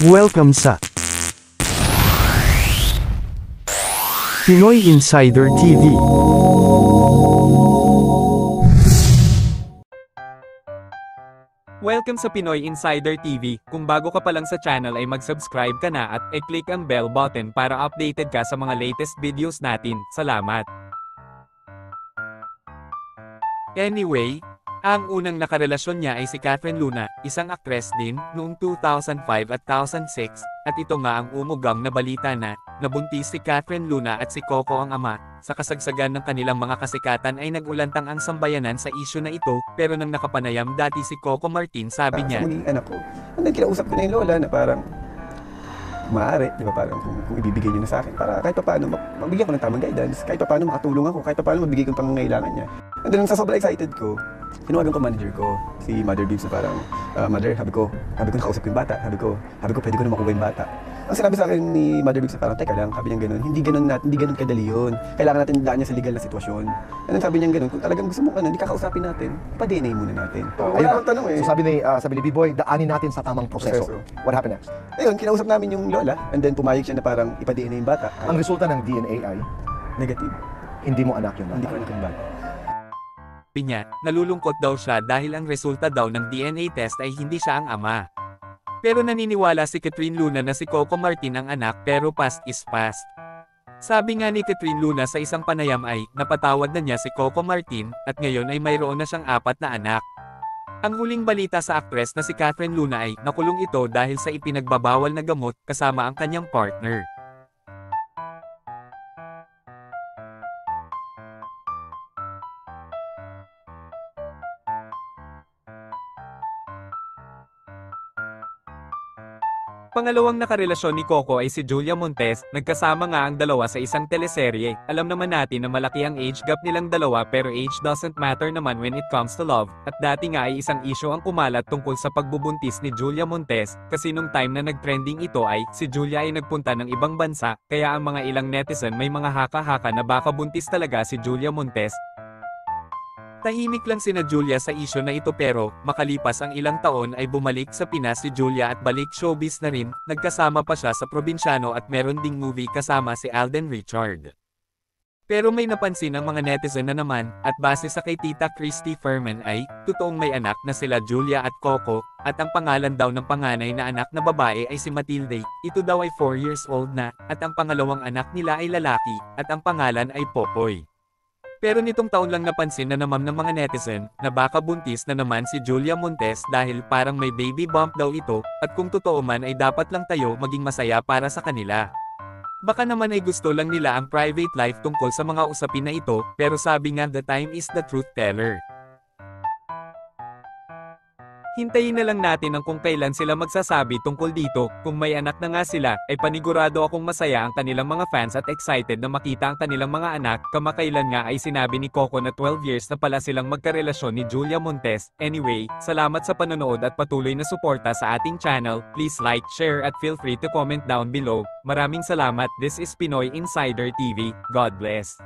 Welcome sa Pinoy Insider TV. Welcome sa Pinoy Insider TV. Kung bago ka pa lang sa channel ay mag-subscribe ka na at i-click ang bell button para updated ka sa mga latest videos natin. Salamat! Anyway, ang unang nakarelasyon niya ay si Catherine Luna, isang aktres din, noong 2005 at 2006, at ito nga ang umugang na balita na, nabuntis si Catherine Luna at si Coco ang ama. Sa kasagsagan ng kanilang mga kasikatan ay nagulantang ang sambayanan sa isyu na ito, pero nang nakapanayam dati si Coco Martin sabi niya, Sa magiging anak ko, hanggang kinausap ko na yung lola na parang, maaari, di ba, parang kung ibibigay niyo na sa akin, para kahit pa paano, mabigyan ko ng tamang guidance, kahit pa paano makatulong ako, kahit pa paano mabigay ko yung pangangailangan niya. And then, sa sobrang excited ko, tinawagan ko manager ko, si Mother Bibbs na parang, Mother, sabi ko nakausap ko yung bata, sabi ko, pwede ko na makuha yung bata. Ang sinabi sa akin ni Mother Bibbs na parang, teka lang, sabi niya ganun, hindi ganun kadali yun. Kailangan natin daan niya sa legal na sitwasyon. And then sabi niya ganun, kung talagang gusto mo hindi kakausapin natin, pa-DNA muna natin. Wala akong tanong eh. So sabi ni B-Boy, daanin natin sa tamang proseso. What happened next? Ayun, kinausap namin yung lola, and then pumayag siya na parang ipa-DNA yung bata. Ang resulta ng DNA ay, Negative. hindi mo anak yun. Hindi ko anak yung bata. niya, nalulungkot daw siya dahil ang resulta daw ng DNA test ay hindi siya ang ama. Pero naniniwala si Catherine Luna na si Coco Martin ang anak pero past is past. Sabi nga ni Catherine Luna sa isang panayam ay, napatawad na niya si Coco Martin, at ngayon ay mayroon na siyang 4 na anak. Ang huling balita sa aktres na si Catherine Luna ay, nakulong ito dahil sa ipinagbabawal na gamot kasama ang kanyang partner. Pangalawang nakarelasyon ni Coco ay si Julia Montes, nagkasama nga ang dalawa sa isang teleserye. Alam naman natin na malaki ang age gap nilang dalawa pero age doesn't matter naman when it comes to love. At dati nga ay isang issue ang kumalat tungkol sa pagbubuntis ni Julia Montes, kasi nung time na nagtrending ito ay, si Julia ay nagpunta ng ibang bansa, kaya ang mga ilang netizen may mga haka-haka na baka buntis talaga si Julia Montes. Tahimik lang sina Julia sa isyu na ito pero, makalipas ang ilang taon ay bumalik sa Pinas si Julia at balik showbiz na rin, nagkasama pa siya sa Probinsyano at meron ding movie kasama si Alden Richard. Pero may napansin ang mga netizen na naman, at base sa kay Tita Christy Ferman ay, totoong may anak na sila Julia at Coco, at ang pangalan daw ng panganay na anak na babae ay si Matilde, ito daw ay 4 years old na, at ang pangalawang anak nila ay lalaki, at ang pangalan ay Popoy. Pero nitong taon lang napansin na naman ng mga netizen, na baka buntis na naman si Julia Montes dahil parang may baby bump daw ito, at kung totoo man ay dapat lang tayo maging masaya para sa kanila. Baka naman ay gusto lang nila ang private life tungkol sa mga usapin na ito, pero sabi nga the time is the truth teller. Hintayin na lang natin ang kung kailan sila magsasabi tungkol dito. Kung may anak na nga sila, ay panigurado akong masaya ang kanilang mga fans at excited na makita ang kanilang mga anak. Kamakailan nga ay sinabi ni Coco na 12 years na pala silang magkarelasyon ni Julia Montes. Anyway, salamat sa panonood at patuloy na suporta sa ating channel. Please like, share at feel free to comment down below. Maraming salamat. This is Pinoy Insider TV. God bless.